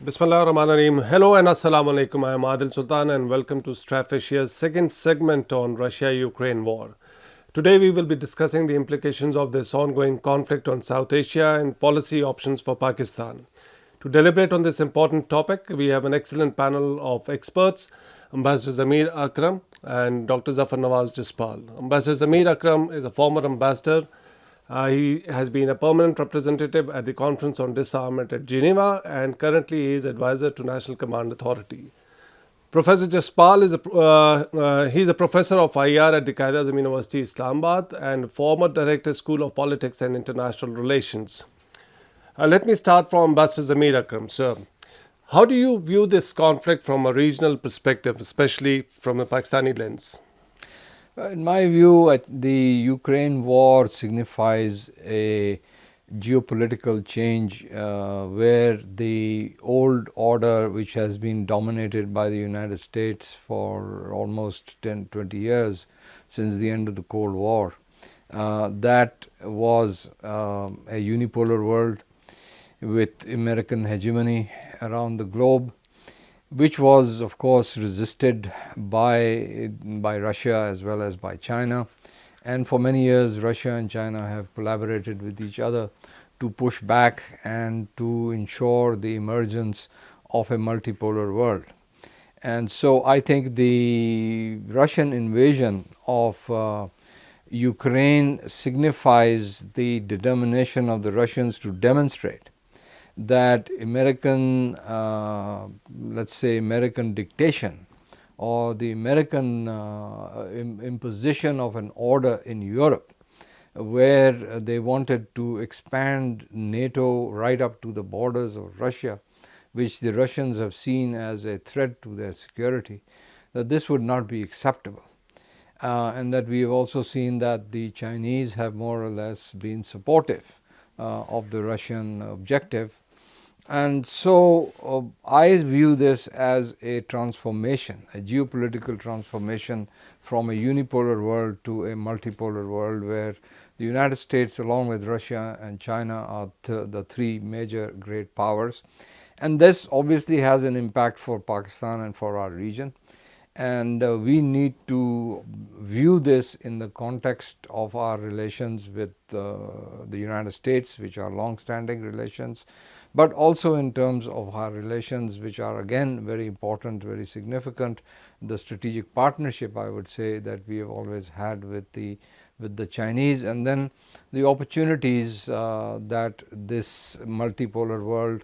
Bismillahirrahmanirrahim. Hello and Assalamu alaikum. I am Adil Sultan and welcome to Strafasia's second segment on Russia-Ukraine war. Today we will be discussing the implications of this ongoing conflict on South Asia and policy options for Pakistan. To deliberate on this important topic, we have an excellent panel of experts, Ambassador Zamir Akram and Dr. Zafar Nawaz Jaspal. Ambassador Zamir Akram is a former ambassador. He has been a permanent representative at the Conference on Disarmament at Geneva and currently he is advisor to National Command Authority. Professor Jaspal he's a professor of IR at the Qaeda University, Islamabad, and former director, School of Politics and International Relations. Let me start from Ambassador Zamir Akram, sir. How do you view this conflict from a regional perspective, especially from a Pakistani lens? In my view, the Ukraine war signifies a geopolitical change where the old order, which has been dominated by the United States for almost 10, 20 years since the end of the Cold War, that was a unipolar world with American hegemony around the globe, which was of course resisted by Russia as well as by China. And for many years Russia and China have collaborated with each other to push back and to ensure the emergence of a multipolar world. And so I think the Russian invasion of Ukraine signifies the determination of the Russians to demonstrate that American, let's say American dictation or the American imposition of an order in Europe where they wanted to expand NATO right up to the borders of Russia, which the Russians have seen as a threat to their security, that this would not be acceptable. And that we have also seen that the Chinese have more or less been supportive of the Russian objective. And so I view this as a transformation, a geopolitical transformation from a unipolar world to a multipolar world where the United States along with Russia and China are the three major great powers. And this obviously has an impact for Pakistan and for our region. And we need to view this in the context of our relations with the United States, which are long-standing relations, but also in terms of our relations, which are again very important, very significant, the strategic partnership, I would say, that we have always had with the Chinese, and then the opportunities that this multipolar world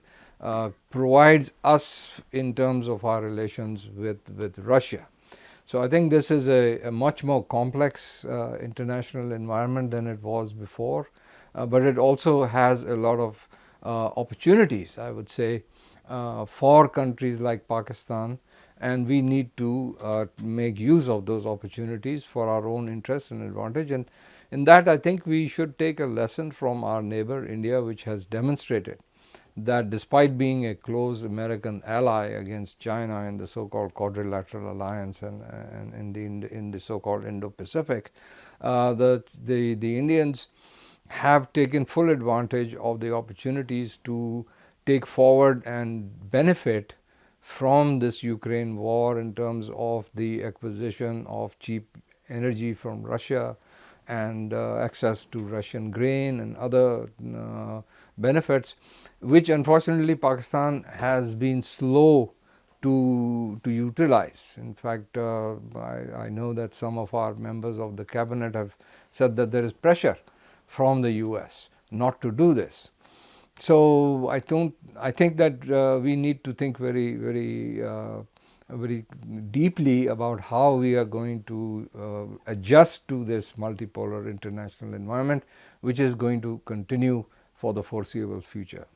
provides us in terms of our relations with Russia. So I think this is a much more complex international environment than it was before, but it also has a lot of opportunities, I would say, for countries like Pakistan, and we need to make use of those opportunities for our own interest and advantage. And in that, I think we should take a lesson from our neighbor India, which has demonstrated that despite being a close American ally against China in the so-called quadrilateral alliance and in the so-called Indo-Pacific, the Indians have taken full advantage of the opportunities to take forward and benefit from this Ukraine war in terms of the acquisition of cheap energy from Russia and access to Russian grain and other benefits, which unfortunately Pakistan has been slow to utilize. In fact, I know that some of our members of the cabinet have said that there is pressure from the US not to do this. So I think that we need to think very deeply about how we are going to adjust to this multipolar international environment, which is going to continue for the foreseeable future.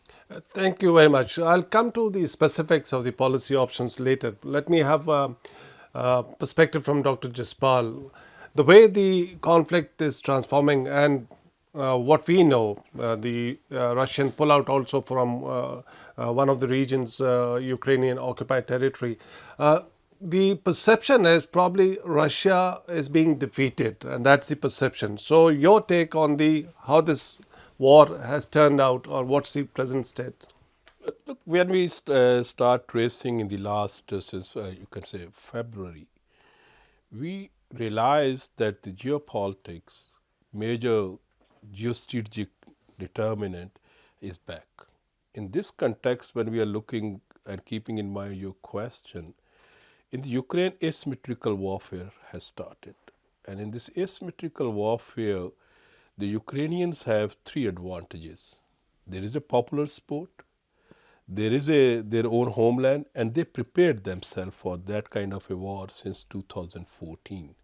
Thank you very much. I'll come to the specifics of the policy options later. Let me have a perspective from Dr. Jaspal. The way the conflict is transforming and what we know, the Russian pullout also from one of the regions, Ukrainian occupied territory, the perception is probably Russia is being defeated, and that's the perception. So your take on how this war has turned out, or what's the present state? Look, when we start tracing in the last, since you can say February, we realized that the geopolitics, major geostrategic determinant, is back. In this context, when we are looking and keeping in mind your question, in the Ukraine, asymmetrical warfare has started. And in this asymmetrical warfare, the Ukrainians have three advantages. There is a popular sport, there is their own homeland, and they prepared themselves for that kind of a war since 2014.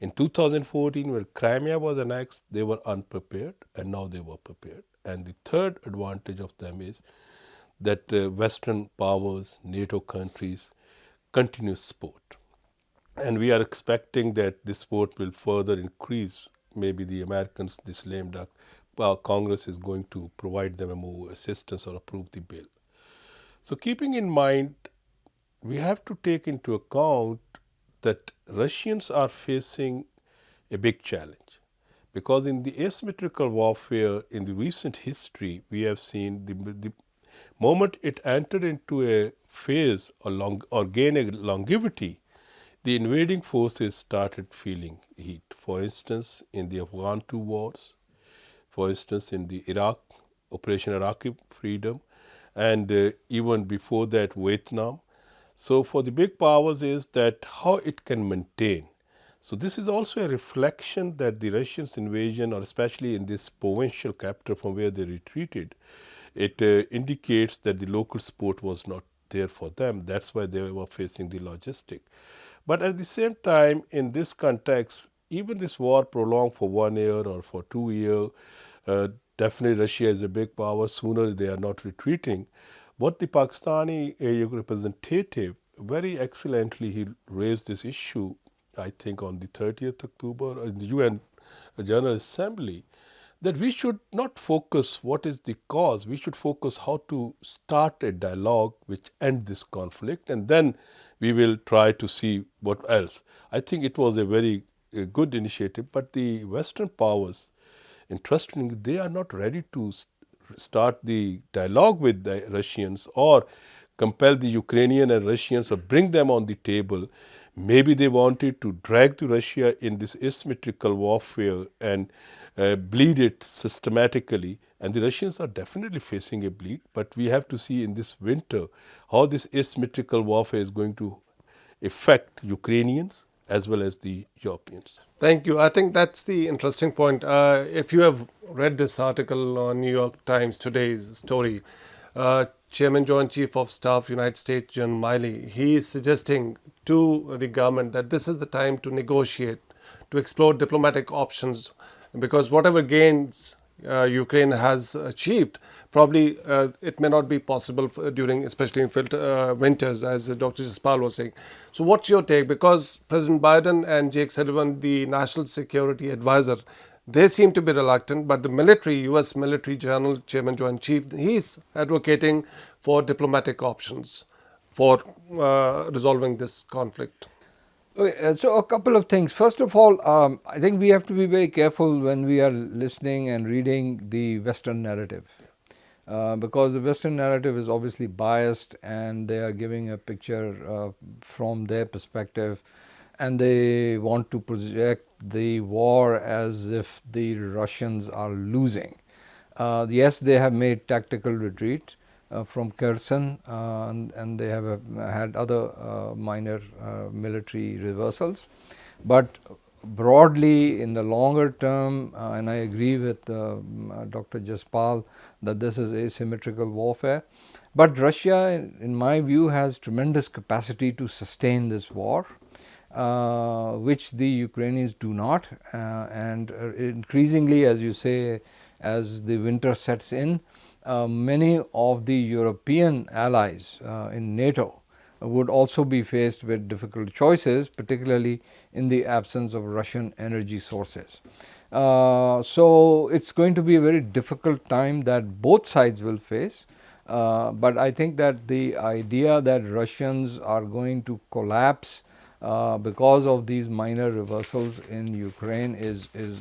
In 2014, when Crimea was annexed, they were unprepared, and now they were prepared. And the third advantage of them is that Western powers, NATO countries, continue support. And we are expecting that this support will further increase. Maybe the Americans, this lame duck, Congress is going to provide them a more assistance or approve the bill. So, keeping in mind, we have to take into account that Russians are facing a big challenge, because in the asymmetrical warfare in the recent history, we have seen the moment it entered into a phase or gain a longevity, the invading forces started feeling heat. For instance, in the Afghan two wars, for instance, in the Iraq, Operation Iraqi Freedom, and even before that, Vietnam. So, for the big powers, is that how it can maintain. So, this is also a reflection that the Russians' invasion, or especially in this provincial capital from where they retreated, it indicates that the local support was not there for them. That's why they were facing the logistic. But at the same time, in this context, even this war prolonged for 1 year or for 2 years, definitely Russia is a big power. Sooner they are not retreating. But the Pakistani representative very excellently he raised this issue, I think on the 30th October in the UN General Assembly, that we should not focus what is the cause, we should focus how to start a dialogue which end this conflict, and then we will try to see what else. I think it was a very good initiative, but the Western powers, interestingly, they are not ready to start the dialogue with the Russians or compel the Ukrainian and Russians or bring them on the table. Maybe they wanted to drag to Russia in this asymmetrical warfare and bleed it systematically. And the Russians are definitely facing a bleed, but we have to see in this winter how this asymmetrical warfare is going to affect Ukrainians as well as the Europeans. Thank you. I think that's the interesting point. If you have read this article on New York Times today's story, Chairman Joint Chief of Staff United States John Miley, he is suggesting to the government that this is the time to negotiate, to explore diplomatic options, because whatever gains Ukraine has achieved, probably it may not be possible during, especially in winters, as Dr. Jaspal was saying. So, what's your take? Because President Biden and Jake Sullivan, the National Security Advisor, they seem to be reluctant, but the military, U.S. military general, Chairman Joint Chief, he's advocating for diplomatic options for resolving this conflict. Okay, so a couple of things. First of all, I think we have to be very careful when we are listening and reading the Western narrative, because the Western narrative is obviously biased and they are giving a picture from their perspective, and they want to project the war as if the Russians are losing. Yes, they have made tactical retreat from Kherson, and they have had other minor military reversals. But broadly, in the longer term, and I agree with Dr. Jaspal that this is asymmetrical warfare. But Russia, in my view, has tremendous capacity to sustain this war, which the Ukrainians do not. And increasingly, as you say, as the winter sets in, many of the European allies in NATO would also be faced with difficult choices, particularly in the absence of Russian energy sources. So it's going to be a very difficult time that both sides will face. But I think that the idea that Russians are going to collapse because of these minor reversals in Ukraine is an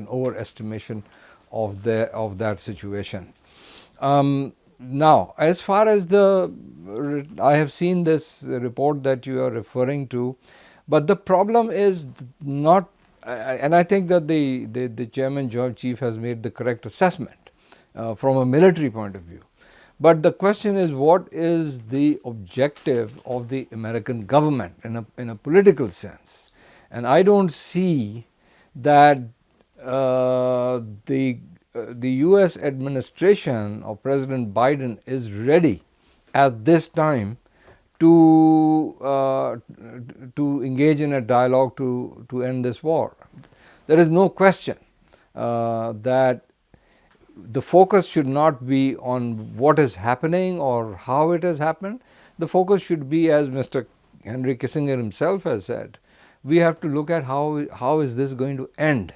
overestimation of that situation. Now, as far as I have seen this report that you are referring to, but the problem is not, and I think that the chairman joint chief has made the correct assessment from a military point of view. But the question is, what is the objective of the American government in a political sense? And I don't see that the US administration of President Biden is ready at this time to engage in a dialogue to end this war. There is no question that the focus should not be on what is happening or how it has happened. The focus should be, as Mr. Henry Kissinger himself has said, we have to look at how is this going to end.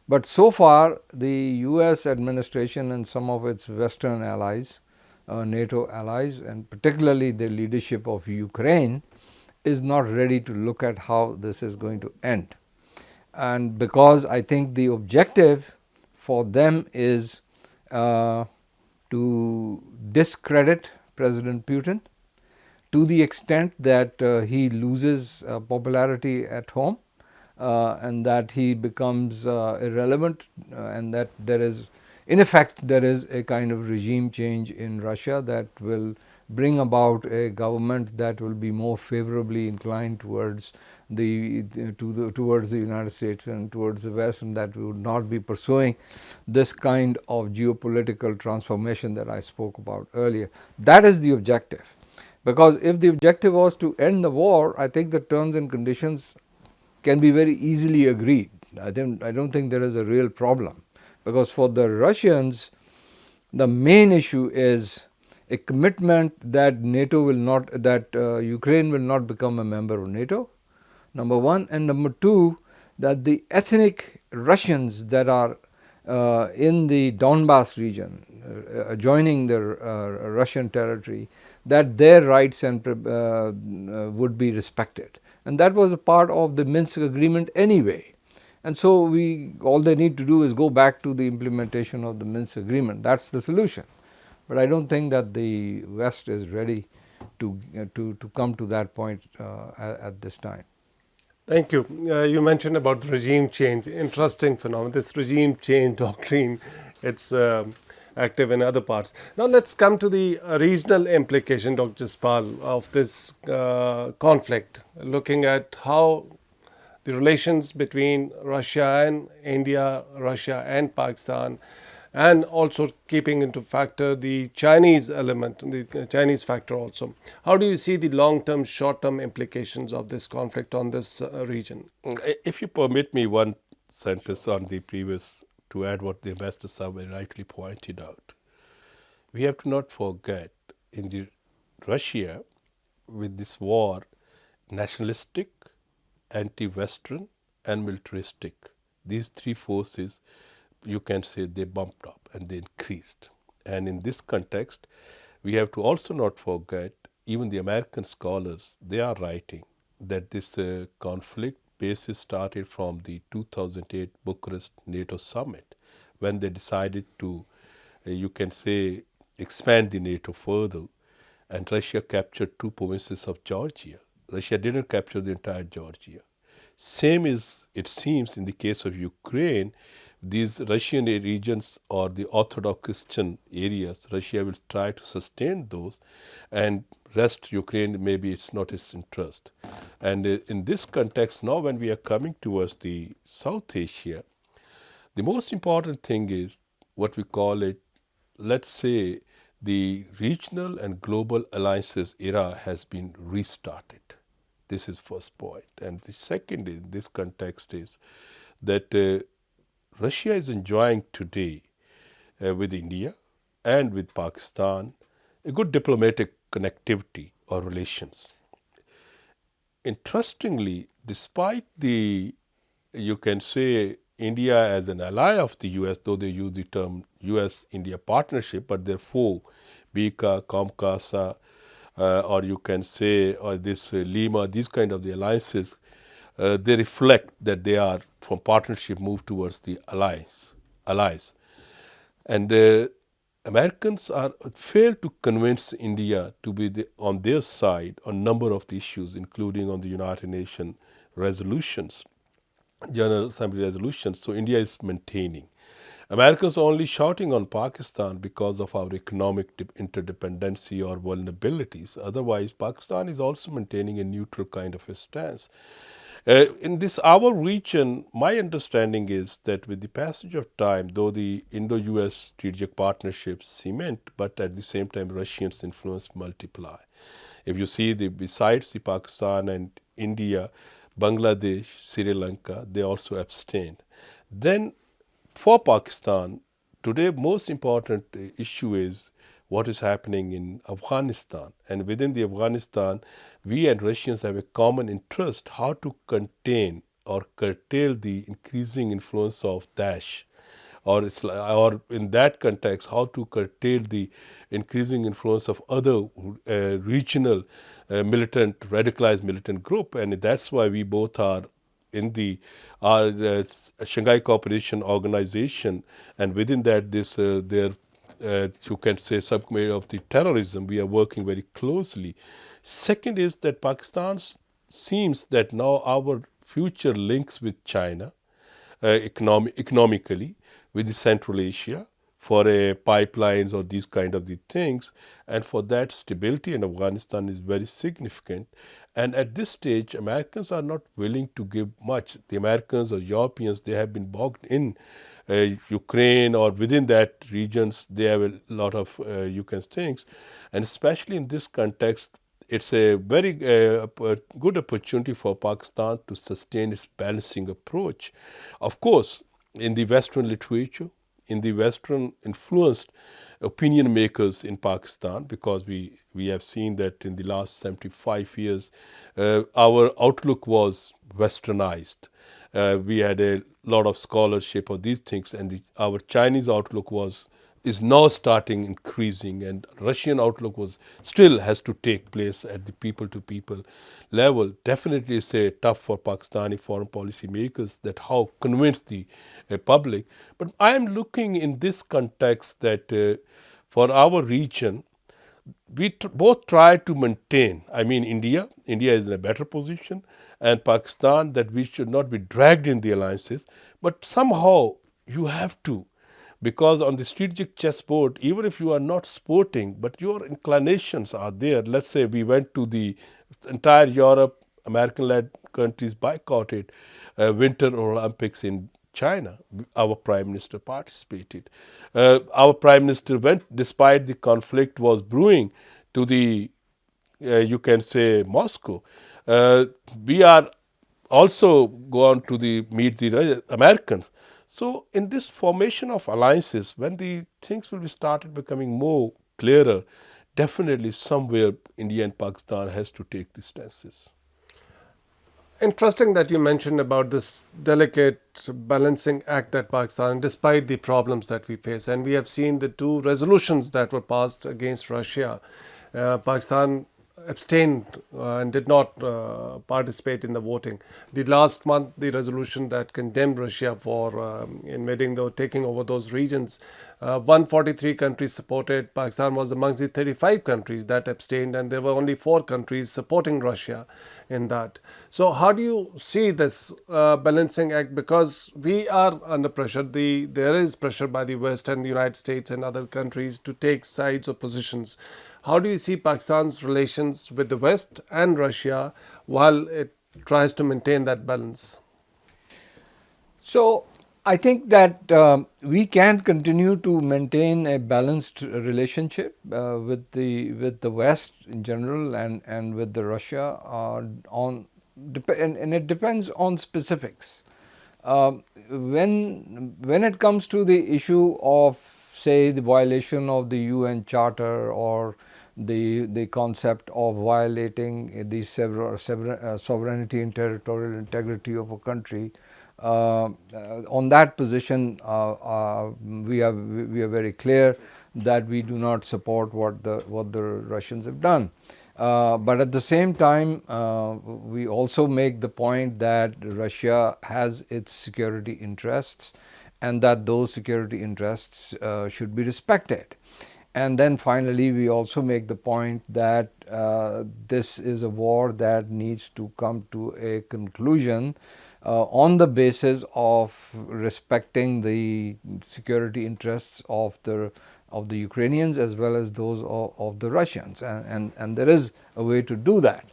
But so far, the US administration and some of its Western allies, NATO allies, and particularly the leadership of Ukraine, is not ready to look at how this is going to end. And because I think the objective for them is to discredit President Putin to the extent that he loses popularity at home and that he becomes irrelevant and that there is, in effect, there is a kind of regime change in Russia that will bring about a government that will be more favorably inclined towards towards the United States and towards the West, and that we would not be pursuing this kind of geopolitical transformation that I spoke about earlier. That is the objective. Because if the objective was to end the war, I think the terms and conditions can be very easily agreed. I don't think there is a real problem, because for the Russians, the main issue is a commitment that Ukraine will not become a member of NATO, number one, and number two, that the ethnic Russians that are in the Donbas region, adjoining the Russian territory, that their rights would be respected. And that was a part of the Minsk agreement anyway. And so all they need to do is go back to the implementation of the Minsk agreement. That's the solution. But I don't think that the West is ready to come to that point at this time. Thank you. You mentioned about regime change. Interesting phenomenon. This regime change doctrine, it's active in other parts. Now let's come to the regional implication, Dr. Jaspal, of this conflict, looking at how the relations between Russia and India, Russia and Pakistan, and also keeping into factor the Chinese element, the Chinese factor also. How do you see the long-term, short-term implications of this conflict on this region? If you permit me one sentence on the previous, to add what the Ambassador Zamir rightly pointed out. We have to not forget, in the Russia, with this war, nationalistic, anti-Western and militaristic, these three forces, you can say they bumped up and they increased. And in this context, we have to also not forget, even the American scholars, they are writing that this conflict basis started from the 2008 Bucharest NATO summit, when they decided to, you can say, expand the NATO further, and Russia captured two provinces of Georgia. Russia didn't capture the entire Georgia. Same is, it seems, in the case of Ukraine. These Russian regions or the Orthodox Christian areas, Russia will try to sustain those, and rest Ukraine, maybe it's not its interest. And in this context, now when we are coming towards the South Asia, the most important thing is what we call it, let's say, the regional and global alliances era has been restarted. This is first point. And the second in this context is that Russia is enjoying today with India and with Pakistan a good diplomatic connectivity or relations. Interestingly, despite the, you can say, India as an ally of the US, though they use the term US-India partnership, but therefore BICA, COMCASA, or you can say, or this Lima, these kind of the alliances, they reflect that they are from partnership move towards the allies. And Americans are fail to convince India to be on their side on number of the issues, including on the United Nations resolutions, General Assembly resolutions. So India is maintaining. Americans are only shouting on Pakistan because of our economic interdependency or vulnerabilities. Otherwise, Pakistan is also maintaining a neutral kind of a stance. In this our region, my understanding is that with the passage of time, though the Indo-US strategic partnerships cement, but at the same time, Russia's influence multiply. If you see besides the Pakistan and India, Bangladesh, Sri Lanka, they also abstained. Then for Pakistan, today most important issue is what is happening in Afghanistan. And within the Afghanistan, we and Russians have a common interest how to contain or curtail the increasing influence of Daesh, or in that context, how to curtail the increasing influence of other regional radicalized militant group. And that's why we both are in the Shanghai Cooperation Organization, and within that, this their you can say subcommittee of the terrorism. We are working very closely. Second is that Pakistan seems that now our future links with China economically with the Central Asia for pipelines or these kind of the things, and for that stability in Afghanistan is very significant. And at this stage, Americans are not willing to give much. The Americans or Europeans, they have been bogged in Ukraine or within that regions. They have a lot of you can things, and especially in this context, it's a very good opportunity for Pakistan to sustain its balancing approach. Of course, in the Western literature, in the Western influenced opinion makers in Pakistan, because we have seen that in the last 75 years, our outlook was westernized. We had a lot of scholarship of these things, and our Chinese outlook is now starting increasing, and Russian outlook was still has to take place at the people to people level. Definitely it's a tough for Pakistani foreign policy makers that how convince the public. But I am looking in this context that for our region, we both try to maintain. I mean, India is in a better position, and Pakistan, that we should not be dragged in the alliances, but somehow you have to, because on the strategic chessboard, even if you are not sporting, but your inclinations are there. Let's say we went to the entire Europe, American-led countries boycotted Winter Olympics in China. Our Prime Minister participated. Our Prime Minister went, despite the conflict was brewing, to the you can say Moscow. We are also go on to meet the Americans. So in this formation of alliances, when the things will be started becoming more clearer, definitely somewhere India and Pakistan has to take the stances. Interesting that you mentioned about this delicate balancing act that Pakistan, despite the problems that we face, and we have seen the two resolutions that were passed against Russia. Pakistan abstained and did not participate in the voting. The last month, the resolution that condemned Russia for invading, taking over those regions, 143 countries supported. Pakistan was amongst the 35 countries that abstained, and there were only 4 countries supporting Russia in that. So, how do you see this balancing act? Because we are under pressure. There is pressure by the West and the United States and other countries to take sides or positions. How do you see Pakistan's relations with the West and Russia while it tries to maintain that balance? So, I think that we can continue to maintain a balanced relationship with the West in general and with the Russia and it depends on specifics. When it comes to the issue of, say, the violation of the UN Charter or the concept of violating the sovereignty and territorial integrity of a country, on that position, we are very clear that we do not support what the Russians have done. But at the same time, we also make the point that Russia has its security interests, and that those security interests should be respected. And then finally, we also make the point that this is a war that needs to come to a conclusion on the basis of respecting the security interests of the Ukrainians as well as those of the Russians, and there is a way to do that.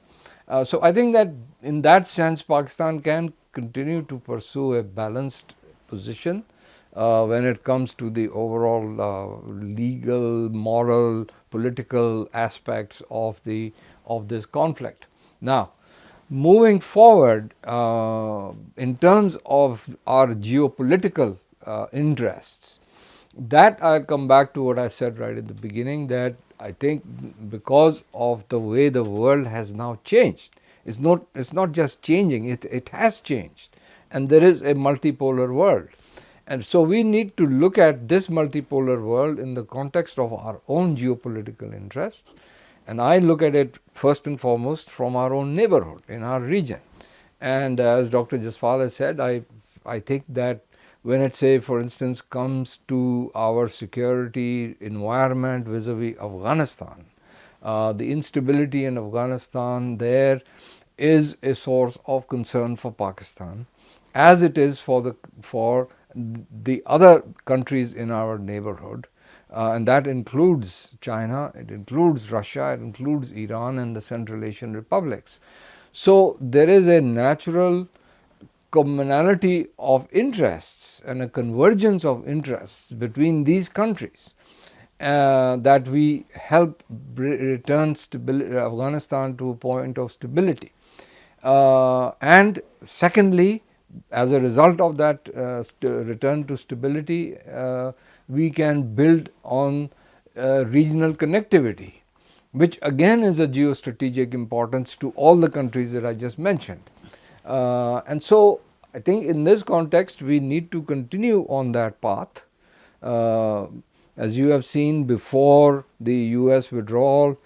So I think that in that sense, Pakistan can continue to pursue a balanced position when it comes to the overall legal, moral, political aspects of this conflict. Now, moving forward, in terms of our geopolitical interests, that I'll come back to what I said right at the beginning, that I think because of the way the world has now changed, it's not just changing, it has changed, and there is a multipolar world. And so we need to look at this multipolar world in the context of our own geopolitical interests. And I look at it first and foremost from our own neighborhood, in our region. And as Dr. Jaspal has said, I think that when it, say, for instance, comes to our security environment vis-a-vis Afghanistan, the instability in Afghanistan there is a source of concern for Pakistan, as it is for the other countries in our neighborhood, and that includes China, it includes Russia, it includes Iran and the Central Asian republics. So there is a natural commonality of interests and a convergence of interests between these countries that we help return Afghanistan to a point of stability. And secondly, as a result of that return to stability, we can build on regional connectivity, which again is a geostrategic importance to all the countries that I just mentioned. And so I think in this context we need to continue on that path. As you have seen, before the US withdrawal,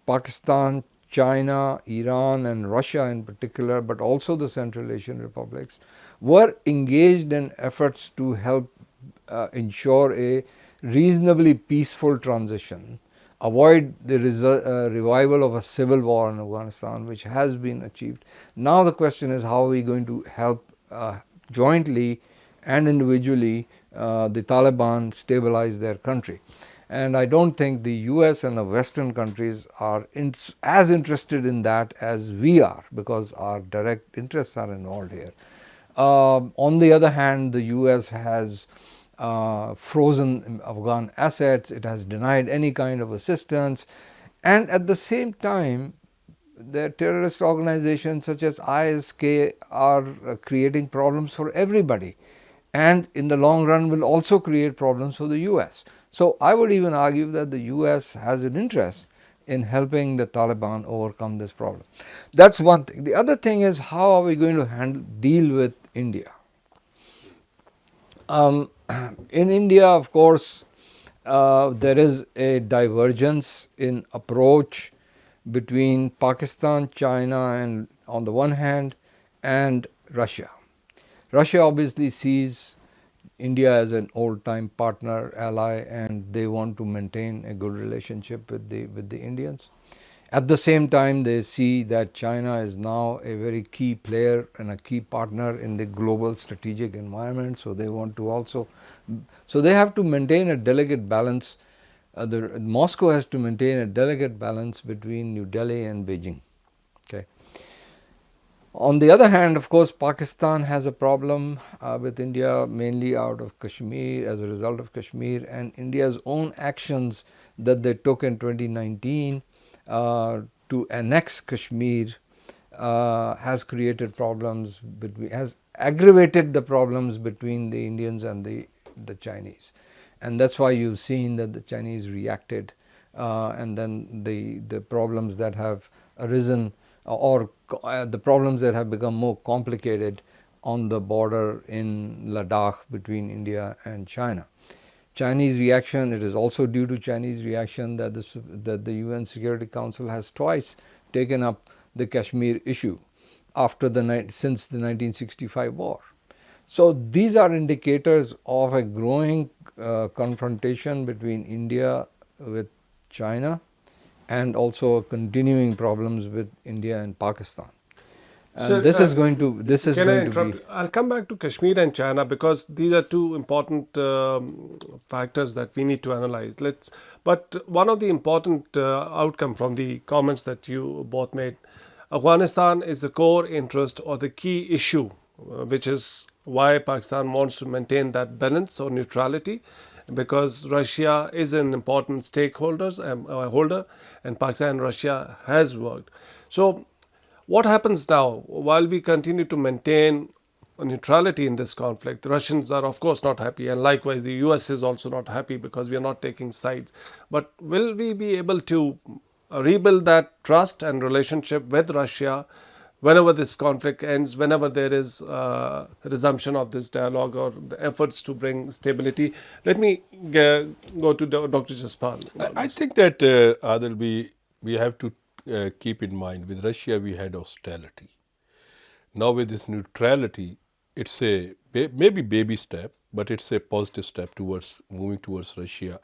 Pakistan, China, Iran and Russia in particular, but also the Central Asian republics, were engaged in efforts to help ensure a reasonably peaceful transition, avoid the revival of a civil war in Afghanistan, which has been achieved. Now the question is, how are we going to help jointly and individually the Taliban stabilize their country? And I don't think the US and the Western countries are as interested in that as we are, because our direct interests are involved here. On the other hand, the US has frozen Afghan assets, it has denied any kind of assistance, and at the same time, the terrorist organizations such as ISK are creating problems for everybody, and in the long run will also create problems for the US. So I would even argue that the US has an interest in helping the Taliban overcome this problem. That's one thing. The other thing is, how are we going to deal with India? In India, of course, there is a divergence in approach between Pakistan, China, and on the one hand, and Russia. Russia obviously sees India as an old-time partner, ally, and they want to maintain a good relationship with the Indians. At the same time, they see that China is now a very key player and a key partner in the global strategic environment, so they want to also, so they have to maintain a delicate balance. Moscow has to maintain a delicate balance between New Delhi and Beijing. Okay. On the other hand, of course, Pakistan has a problem with India, mainly out of Kashmir, as a result of Kashmir, and India's own actions that they took in 2019 to annex Kashmir has created problems, has aggravated the problems between the Indians and the Chinese. And that's why you've seen that the Chinese reacted, and then the problems that have arisen, or the problems that have become more complicated on the border in Ladakh between India and China. Chinese reaction, it is also due to Chinese reaction that the UN Security Council has twice taken up the Kashmir issue since the 1965 war. So these are indicators of a growing confrontation between India with China, and also continuing problems with India and Pakistan. So, And this is can I going to be. interrupt? I'll come back to Kashmir and China because these are two important factors that we need to analyze. But one of the important outcome from the comments that you both made, Afghanistan is the core interest or the key issue, which is why Pakistan wants to maintain that balance or neutrality, because Russia is an important holder, and Pakistan and Russia has worked. So what happens now while we continue to maintain neutrality in this conflict? The Russians are, of course, not happy, and likewise, the US is also not happy because we are not taking sides. But will we be able to rebuild that trust and relationship with Russia whenever this conflict ends, whenever there is resumption of this dialogue or the efforts to bring stability? Let me go to Dr. Jaspal. I think that Adil, we have to keep in mind with Russia we had hostility. Now with this neutrality, it's a maybe baby step, but it's a positive step towards moving towards Russia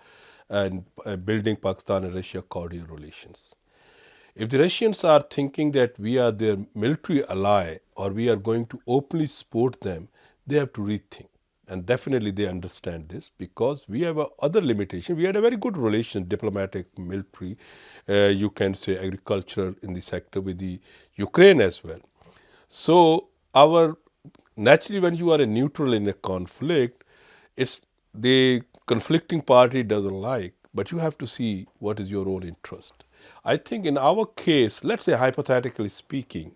and building Pakistan and Russia cordial relations. If the Russians are thinking that we are their military ally or we are going to openly support them, they have to rethink. And definitely they understand this because we have a other limitation. We had a very good relation, diplomatic, military, you can say agriculture in the sector with the Ukraine as well. So our naturally when you are a neutral in a conflict, it's the conflicting party doesn't like, but you have to see what is your own interest. I think in our case, let's say hypothetically speaking,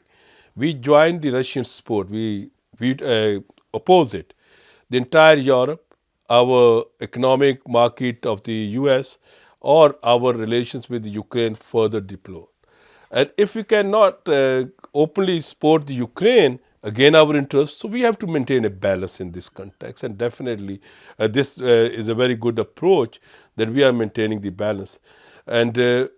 we joined the Russian support, we oppose it. The entire Europe, our economic market of the US, or our relations with Ukraine further deplore. And if we cannot openly support the Ukraine, again our interest, so we have to maintain a balance in this context. And definitely this is a very good approach that we are maintaining the balance. And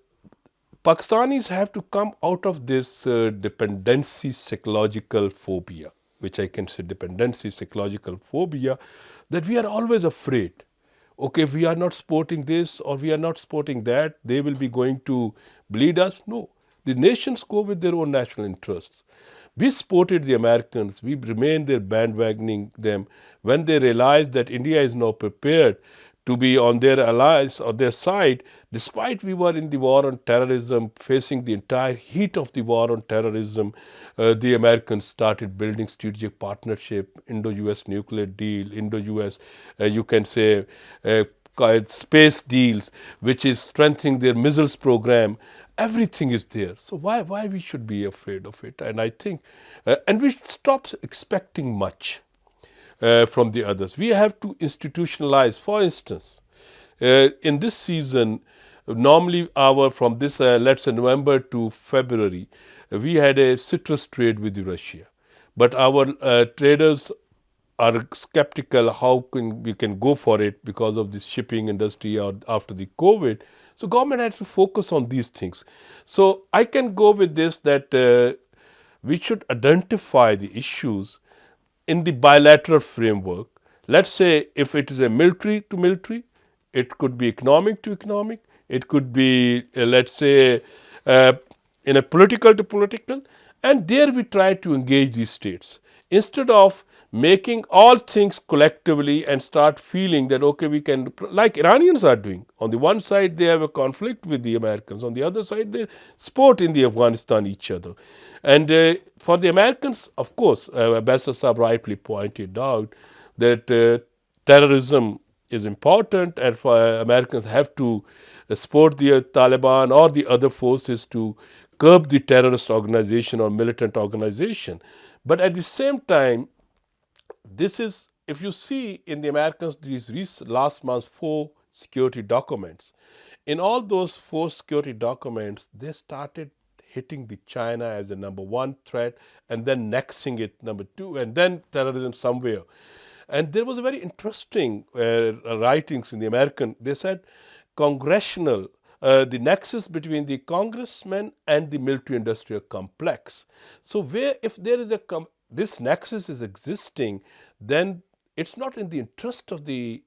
Pakistanis have to come out of this dependency psychological phobia, which I can say dependency psychological phobia, that we are always afraid. Okay, if we are not supporting this or we are not supporting that, they will be going to bleed us. No, the nations go with their own national interests. We supported the Americans, we remained there bandwagoning them when they realized that India is now prepared to be on their allies or their side, despite we were in the war on terrorism, facing the entire heat of the war on terrorism. The Americans started building strategic partnership, Indo-US nuclear deal, Indo-US, you can say, space deals, which is strengthening their missiles program. Everything is there. So why we should be afraid of it? And I think, and we stop expecting much from the others. We have to institutionalize. For instance, in this season, normally our from this let's say November to February, we had a citrus trade with Russia, but our traders are skeptical how we can go for it because of the shipping industry or after the COVID. So government has to focus on these things. So I can go with this that we should identify the issues in the bilateral framework. Let's say if it is a military to military, it could be economic to economic, it could be let's say uh, in a political to political, and there we try to engage these states instead of making all things collectively and start feeling that okay we can, like Iranians are doing. On the one side they have a conflict with the Americans, on the other side they support in the Afghanistan each other. And for the Americans, of course, Ambassador Saab rightly pointed out that terrorism is important, and for Americans have to support the Taliban or the other forces to curb the terrorist organization or militant organization. But at the same time, this is, if you see in the Americans, these last month's 4 security documents, in all those 4 security documents, they started hitting the China as the number one threat and then nexing it number two and then terrorism somewhere. And there was a very interesting writings in the American. They said congressional, the nexus between the congressmen and the military industrial complex. So where if there is a this nexus is existing, then it's not in the interest of the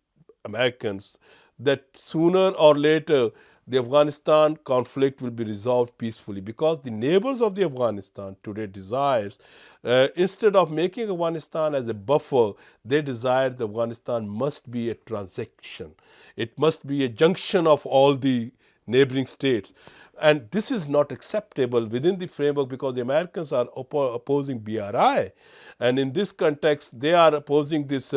Americans that sooner or later the Afghanistan conflict will be resolved peacefully, because the neighbors of the Afghanistan today desires, instead of making Afghanistan as a buffer, they desire the Afghanistan must be a transaction. It must be a junction of all the neighboring states. And this is not acceptable within the framework, because the Americans are opposing BRI, and in this context they are opposing this.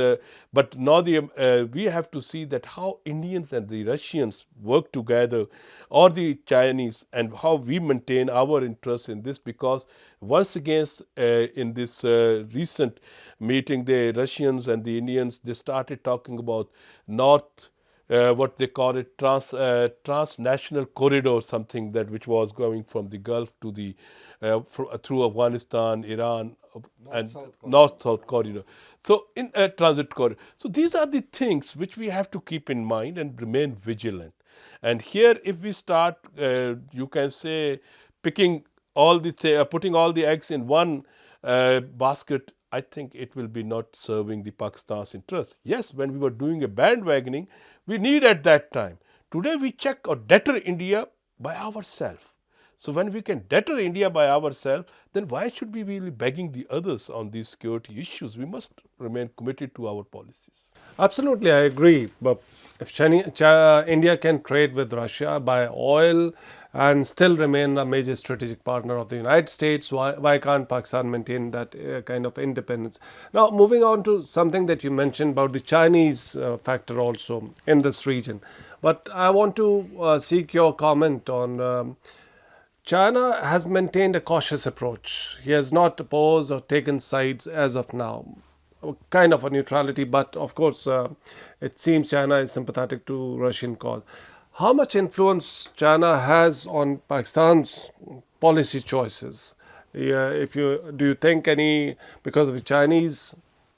But now we have to see that how Indians and the Russians work together, or the Chinese, and how we maintain our interest in this, because once again in this recent meeting, the Russians and the Indians, they started talking about North, what they call it, transnational corridor, something that which was going from the Gulf to the through Afghanistan, Iran, and North-South corridor. So in a transit corridor. So these are the things which we have to keep in mind and remain vigilant. And here, if we start, you can say, picking all the putting all the eggs in one basket, I think it will be not serving the Pakistan's interest. Yes, when we were doing a bandwagoning, we need at that time. Today we check or deter India by ourselves. So when we can deter India by ourselves, then why should we be begging the others on these security issues? We must remain committed to our policies. Absolutely, I agree. But if India can trade with Russia, buy oil, and still remain a major strategic partner of the United States, why can't Pakistan maintain that kind of independence? Now, moving on to something that you mentioned about the Chinese factor also in this region. But I want to seek your comment on China has maintained a cautious approach. He has not opposed or taken sides as of now. Kind of a neutrality, but of course, it seems China is sympathetic to Russian cause. How much influence China has on Pakistan's policy choices? Yeah, if you do you think any, because of the Chinese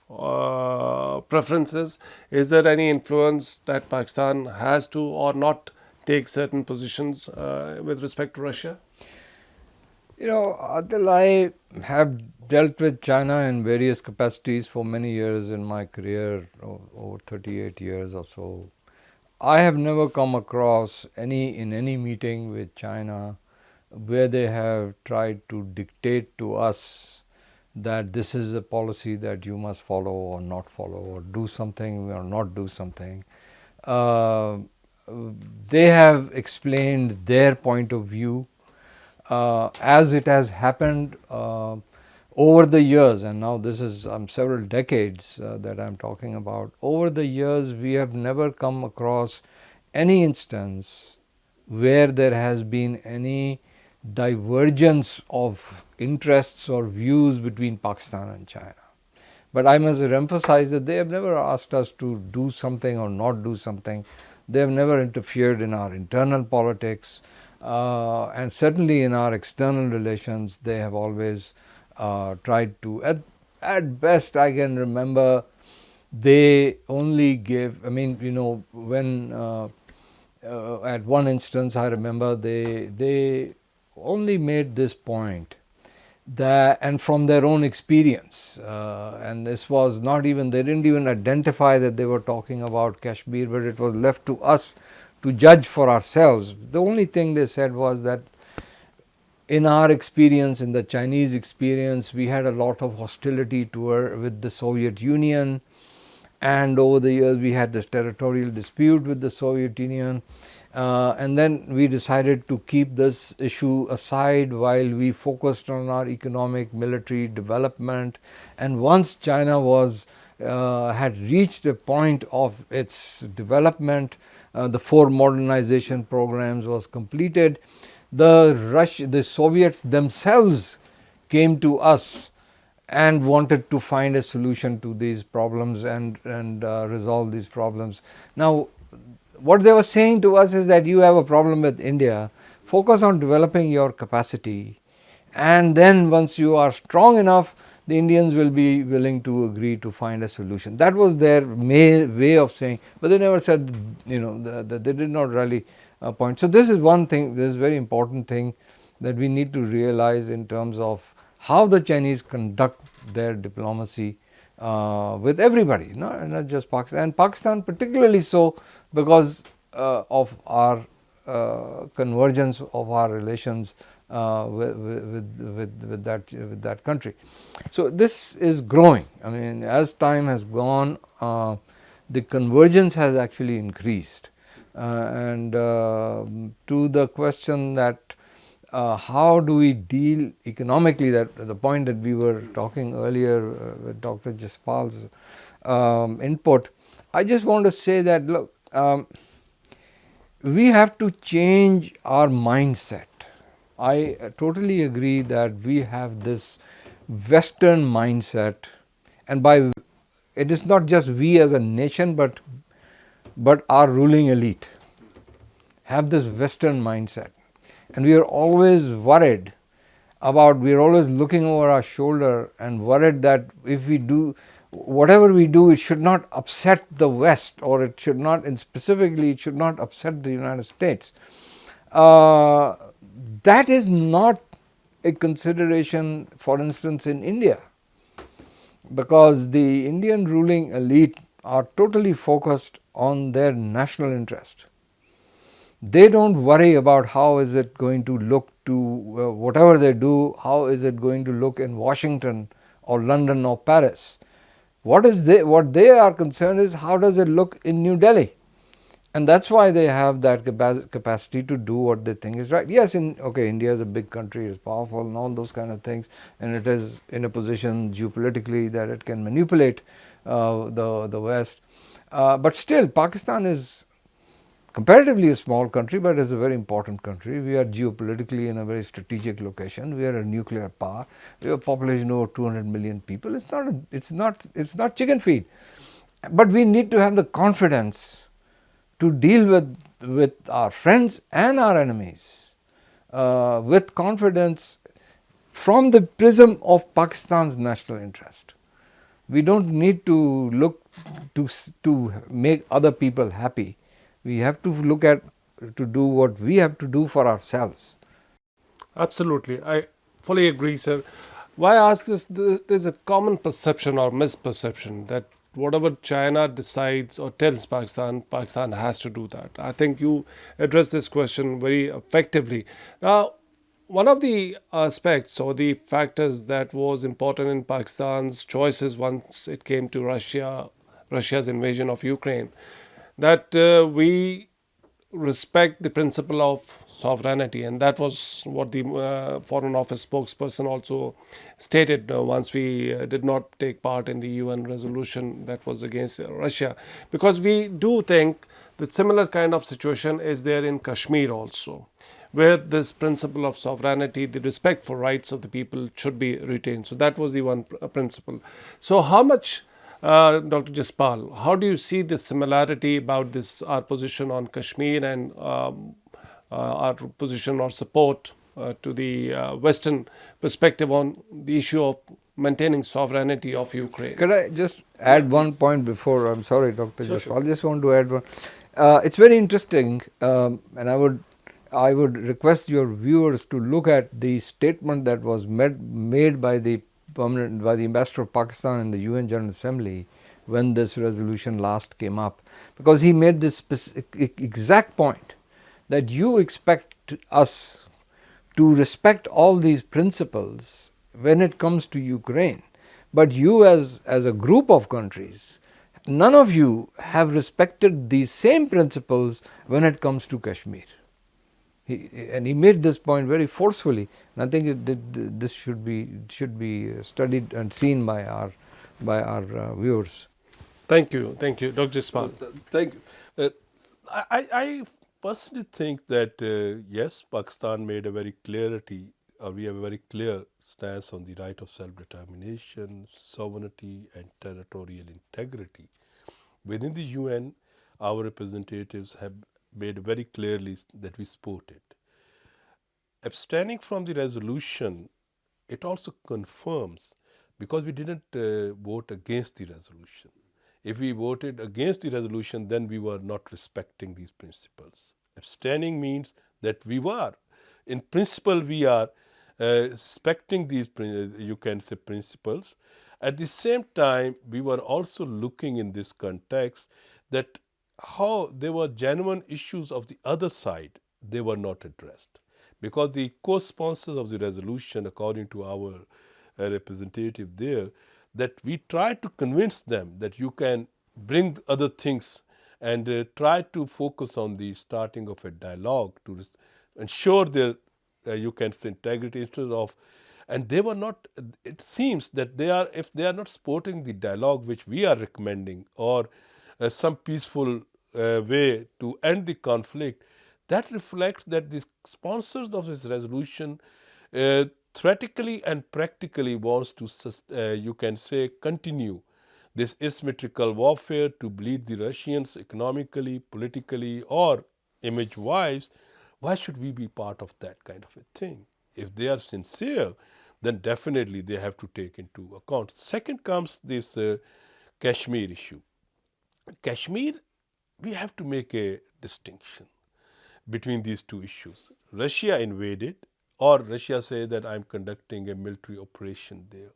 preferences, is there any influence that Pakistan has to or not take certain positions with respect to Russia? Adil, I have dealt with China in various capacities for many years in my career, over 38 years or so. I have never come across in any meeting with China where they have tried to dictate to us that this is a policy that you must follow or not follow, or do something or not do something. They have explained their point of view as it has happened over the years, and now this is several decades that I'm talking about. Over the years, we have never come across any instance where there has been any divergence of interests or views between Pakistan and China. But I must emphasize that they have never asked us to do something or not do something. They have never interfered in our internal politics, and certainly in our external relations. They have always tried to, at best I can remember, they only gave, when at one instance I remember they only made this point, that, and from their own experience, and this was not even, they didn't even identify that they were talking about Kashmir, but it was left to us to judge for ourselves. The only thing they said was that in our experience, in the Chinese experience, we had a lot of hostility with the Soviet Union, and over the years we had this territorial dispute with the Soviet Union, and then we decided to keep this issue aside while we focused on our economic military development. And once China had reached a point of its development, the 4 modernization programs was completed, the Soviets themselves came to us and wanted to find a solution to these problems and resolve these problems. Now, what they were saying to us is that you have a problem with India, focus on developing your capacity, and then once you are strong enough, the Indians will be willing to agree to find a solution. That was their way of saying, but they never said, that they did not really point. So this is one thing, this is a very important thing that we need to realize in terms of how the Chinese conduct their diplomacy with everybody, not just Pakistan, and Pakistan particularly so because of our convergence of our relations with that country. So this is growing. I mean, as time has gone, the convergence has actually increased. And to the question that how do we deal economically, that the point that we were talking earlier with Dr. Jaspal's input, I just want to say that, look, we have to change our mindset. I totally agree that we have this Western mindset, and by it is not just we as a nation, but our ruling elite have this Western mindset, and we are always worried about, we are always looking over our shoulder and worried that if we do whatever we do, it should not upset the West, or it should not, and specifically it should not upset the United States. That is not a consideration, for instance, in India, because the Indian ruling elite are totally focused on their national interest. They don't worry about how is it going to look to whatever they do, how is it going to look in Washington or London or Paris. What they are concerned is how does it look in New Delhi. And that's why they have that capacity to do what they think is right. Yes, India is a big country, it's powerful and all those kind of things, and it is in a position geopolitically that it can manipulate the West. But still, Pakistan is comparatively a small country, but it's a very important country. We are geopolitically in a very strategic location. We are a nuclear power. We have a population of over 200 million people. It's not chicken feed. But we need to have the confidence to deal with our friends and our enemies with confidence from the prism of Pakistan's national interest. We don't need to look to make other people happy. We have to look at to do what we have to do for ourselves. Absolutely. I fully agree, sir. Why I ask this? There's a common perception or misperception that whatever China decides or tells Pakistan, Pakistan has to do that. I think you addressed this question very effectively. Now, one of the aspects or the factors that was important in Pakistan's choices once it came to Russia's invasion of Ukraine, that we respect the principle of sovereignty, and that was what the Foreign Office spokesperson also stated once we did not take part in the UN resolution that was against Russia, because we do think that similar kind of situation is there in Kashmir also, where this principle of sovereignty, the respect for rights of the people should be retained. So that was the one principle. So how much Dr. Jaspal, how do you see the similarity about this, our position on Kashmir, and our position or support to the Western perspective on the issue of maintaining sovereignty of Ukraine? Could I just add one point before? I'm sorry, Dr. Jaspal. I just want to add one. It's very interesting, and I would request your viewers to look at the statement that was made by the ambassador of Pakistan in the UN General Assembly when this resolution last came up, because he made this exact point that you expect us to respect all these principles when it comes to Ukraine, but you as a group of countries, none of you have respected these same principles when it comes to Kashmir. He made this point very forcefully, and I think this should be studied and seen by our viewers. Thank you, Dr. Jaspal. Thank you. I personally think that yes, Pakistan made a very clarity, or we have a very clear stance on the right of self-determination, sovereignty, and territorial integrity. Within the UN, our representatives have made very clearly that we support it. Abstaining from the resolution, it also confirms, because we didn't vote against the resolution. If we voted against the resolution, then we were not respecting these principles. Abstaining means that we were, in principle, we are respecting these, you can say, principles. At the same time, we were also looking in this context that how there were genuine issues of the other side, they were not addressed. Because the co-sponsors of the resolution, according to our representative there, that we try to convince them that you can bring other things and try to focus on the starting of a dialogue to ensure their, you can say, integrity instead of, and they were not, it seems that they are, if they are not supporting the dialogue which we are recommending, or some peaceful way to end the conflict, that reflects that the sponsors of this resolution theoretically and practically wants to, you can say, continue this asymmetrical warfare to bleed the Russians economically, politically, or image-wise. Why should we be part of that kind of a thing? If they are sincere, then definitely they have to take into account. Second comes this Kashmir issue. Kashmir, we have to make a distinction between these two issues. Russia invaded, or Russia say that I'm conducting a military operation there,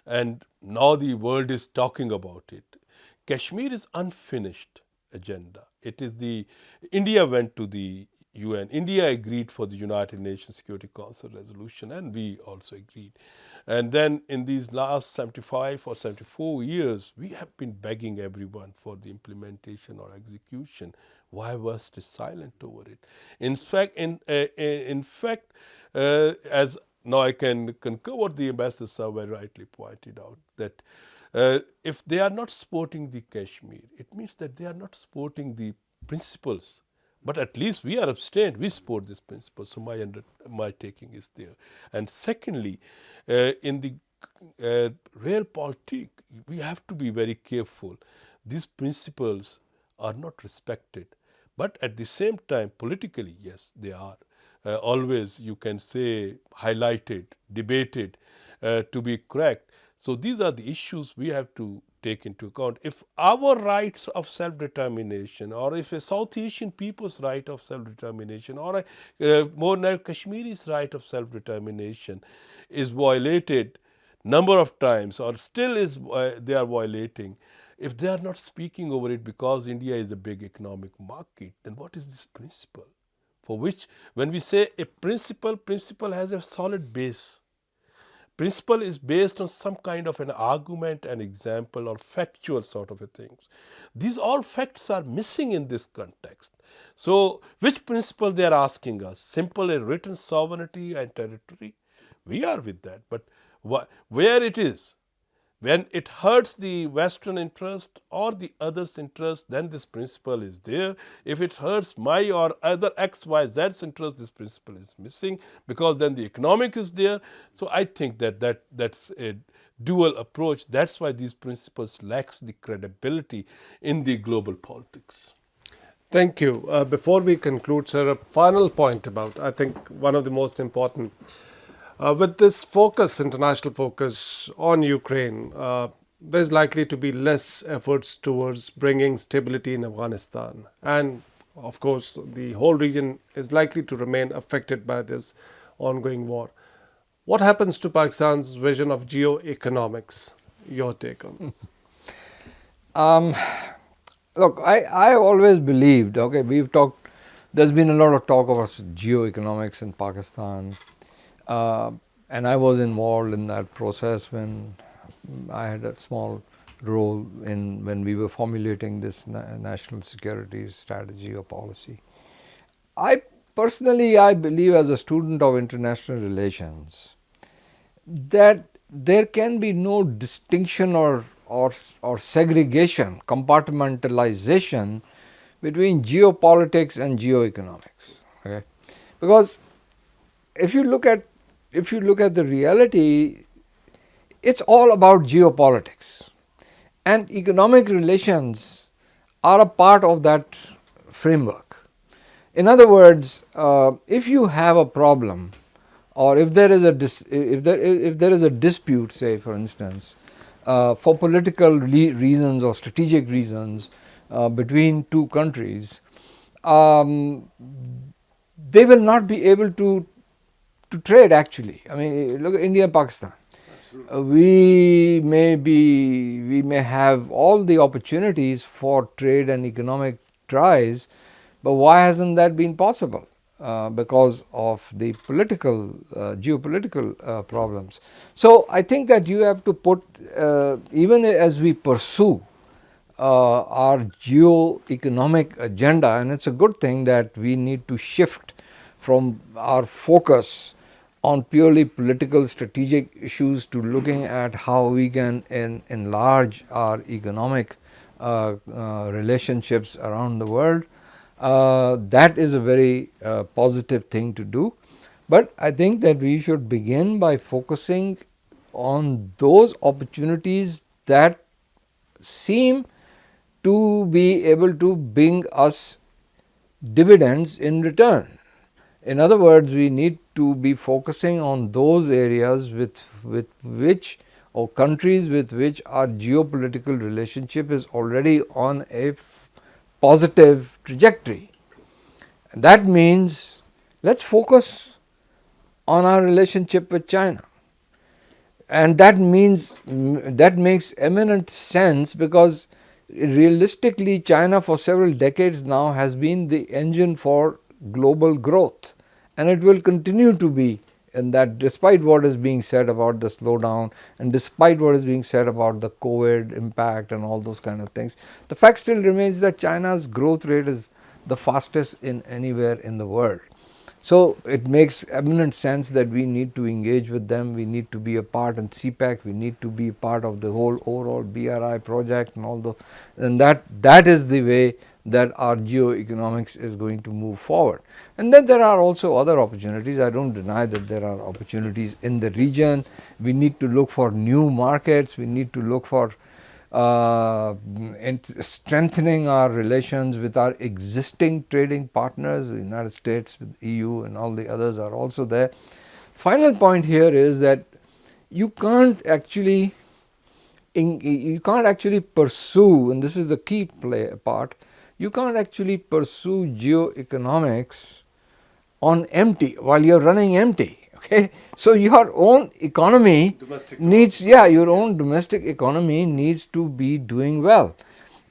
and now the world is talking about it. Kashmir is unfinished agenda. It is the, India went to the UN. India agreed for the United Nations Security Council resolution, and we also agreed. And then in these last 75 or 74 years, we have been begging everyone for the implementation or execution. Why West is silent over it? In fact, as now I can concur what the Ambassador Sir very rightly pointed out, that if they are not supporting the Kashmir, it means that they are not supporting the principles. But at least we are abstained, we support this principle. So my taking is there. And secondly, in the realpolitik, we have to be very careful. These principles are not respected. But at the same time, politically, yes, they are always, you can say, highlighted, debated to be correct. So these are the issues we have to take into account. If our rights of self-determination, or if a South Asian people's right of self-determination, or a more Kashmiri's right of self-determination is violated number of times, or still is they are violating, if they are not speaking over it because India is a big economic market, then what is this principle? For which, when we say a principle has a solid base. Principle is based on some kind of an argument, an example, or factual sort of a things. These all facts are missing in this context. So, which principle they are asking us? Simple and written sovereignty and territory? We are with that. But where it is, when it hurts the Western interest or the other's interest, then this principle is there. If it hurts my or other X, Y, Z's interest, this principle is missing, because then the economic is there. So I think that's a dual approach. That's why these principles lacks the credibility in the global politics. Thank you. Before we conclude, sir, a final point about, I think, one of the most important. With this focus, international focus on Ukraine, there's likely to be less efforts towards bringing stability in Afghanistan. And of course, the whole region is likely to remain affected by this ongoing war. What happens to Pakistan's vision of geoeconomics? Your take on this? Look, I always believed, okay, we've talked, there's been a lot of talk about geoeconomics in Pakistan. And I was involved in that process when I had a small role in when we were formulating this national security strategy or policy. I believe, as a student of international relations, that there can be no distinction or segregation, compartmentalization between geopolitics and geoeconomics. Okay? Because if you look at the reality, it's all about geopolitics, and economic relations are a part of that framework. In other words, if you have a problem, or if there is a dispute, say for instance, for political reasons or strategic reasons between two countries, they will not be able to to trade actually. I mean, look at India and Pakistan. We may have all the opportunities for trade and economic ties, but why hasn't that been possible? Because of the geopolitical problems. So I think that you have to put, even as we pursue our geo-economic agenda, and it's a good thing that we need to shift from our focus on purely political strategic issues to looking at how we can enlarge our economic relationships around the world. That is a very positive thing to do. But I think that we should begin by focusing on those opportunities that seem to be able to bring us dividends in return. In other words, we need to be focusing on those areas with which, or countries with which, our geopolitical relationship is already on a positive trajectory. That means let's focus on our relationship with China. And that makes eminent sense, because realistically China for several decades now has been the engine for global growth, and it will continue to be, and that despite what is being said about the slowdown and despite what is being said about the COVID impact and all those kind of things, the fact still remains that China's growth rate is the fastest in anywhere in the world. So it makes eminent sense that we need to engage with them, we need to be a part in CPEC, we need to be a part of the whole overall BRI project and all those, and that is the way that our geoeconomics is going to move forward. And then there are also other opportunities. I don't deny that there are opportunities in the region. We need to look for new markets, we need to look for strengthening our relations with our existing trading partners. The United States with EU and all the others are also there. Final point here is that you can't actually pursue, and this is the key part, you can't actually pursue geoeconomics on empty while you're running empty. Okay, so your own economy needs, your own domestic economy needs to be doing well.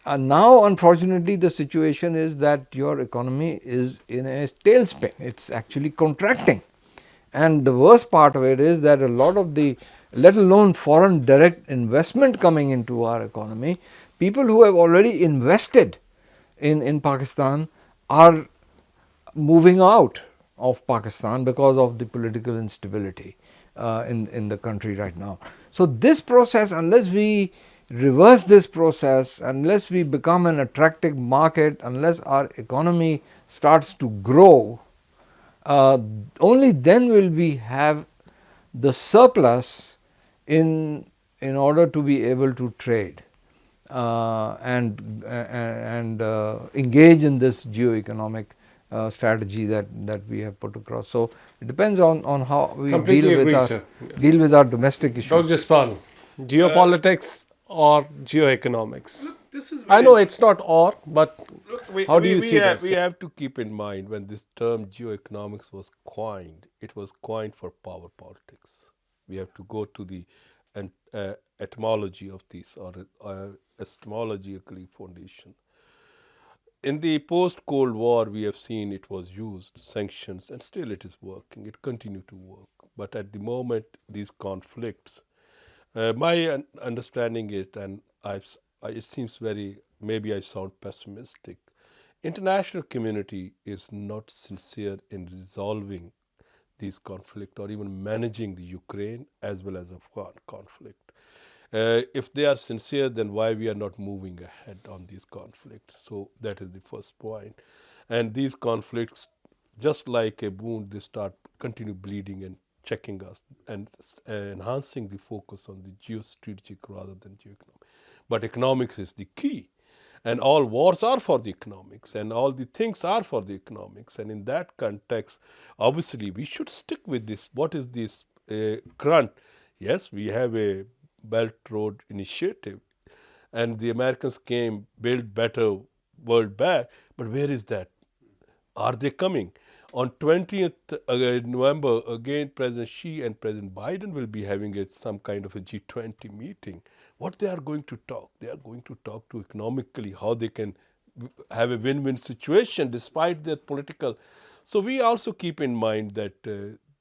Now unfortunately the situation is that your economy is in a tailspin, it's actually contracting, and the worst part of it is that a lot of the, let alone foreign direct investment coming into our economy, people who have already invested in Pakistan are moving out of Pakistan because of the political instability in the country right now. So this process, unless we reverse this process, unless we become an attractive market, unless our economy starts to grow, only then will we have the surplus in order to be able to trade and engage in this geoeconomic strategy that we have put across. So it depends on how we deal with our domestic issues. Dr. Jaspal, geopolitics or geoeconomics? I know it's not or, but how do you see this? We have to keep in mind, when this term geoeconomics was coined, it was coined for power politics. We have to go to the etymology of this, or etymologically foundation. In the post-Cold War, we have seen it was used, sanctions, and still it is working. It continued to work. But at the moment, these conflicts, my understanding it, and it seems very, maybe I sound pessimistic, international community is not sincere in resolving these conflict or even managing the Ukraine as well as Afghan conflict. If they are sincere, then why we are not moving ahead on these conflicts? So that is the first point. And these conflicts, just like a wound, they continue bleeding and checking us and enhancing the focus on the geostrategic rather than geoeconomic. But economics is the key. And all wars are for the economics, and all the things are for the economics. And in that context, obviously, we should stick with this. What is this grunt? Yes, we have a Belt Road Initiative, and the Americans came, Build Better World back, but where is that? Are they coming? On 20th November, again, President Xi and President Biden will be having some kind of a G20 meeting. What they are going to talk? They are going to talk to economically how they can have a win-win situation despite their political. So we also keep in mind that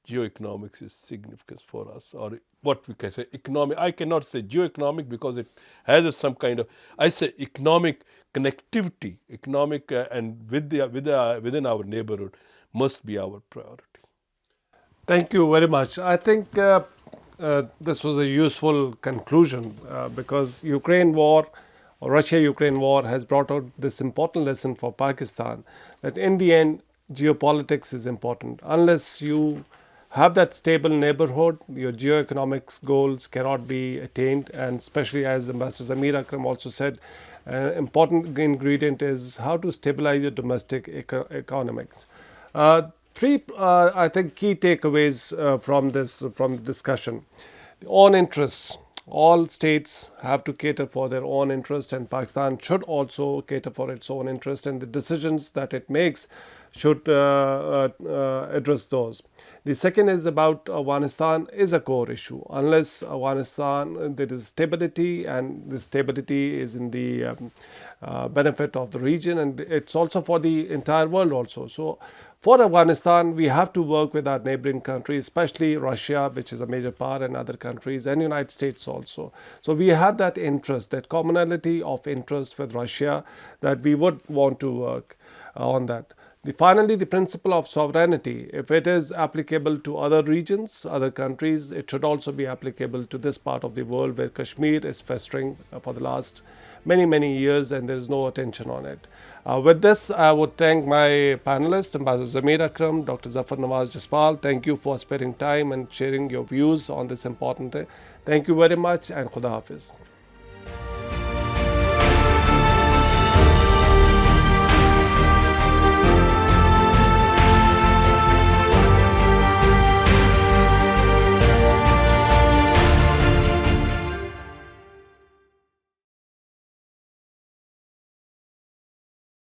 geoeconomics is significant for us, or what we can say economic. I cannot say geoeconomic because it has some kind of, I say economic connectivity, economic and within our neighborhood must be our priority. Thank you very much. I think this was a useful conclusion because Ukraine war or Russia-Ukraine war has brought out this important lesson for Pakistan that in the end, geopolitics is important. Unless you have that stable neighborhood, your geoeconomics goals cannot be attained. And especially as Ambassador Zamir Akram also said, an important ingredient is how to stabilize your domestic economics. Three, I think, key takeaways from the discussion. The own interests. All states have to cater for their own interest, and Pakistan should also cater for its own interest, and the decisions that it makes should address those. The second is about Afghanistan is a core issue. Unless Afghanistan, there is stability, and the stability is in the benefit of the region, and it's also for the entire world also. So for Afghanistan, we have to work with our neighboring countries, especially Russia, which is a major part, and other countries, and United States also. So we have that interest, that commonality of interest with Russia, that we would want to work on that. Finally, the principle of sovereignty. If it is applicable to other regions, other countries, it should also be applicable to this part of the world where Kashmir is festering for the last many years, and there is no attention on it. With this, I would thank my panelists, Ambassador Zamir Akram, Dr. Zafar, Nawaz, Jaspal. Thank you for sparing time and sharing your views on this important thing. Thank you very much, and Khuda Hafiz.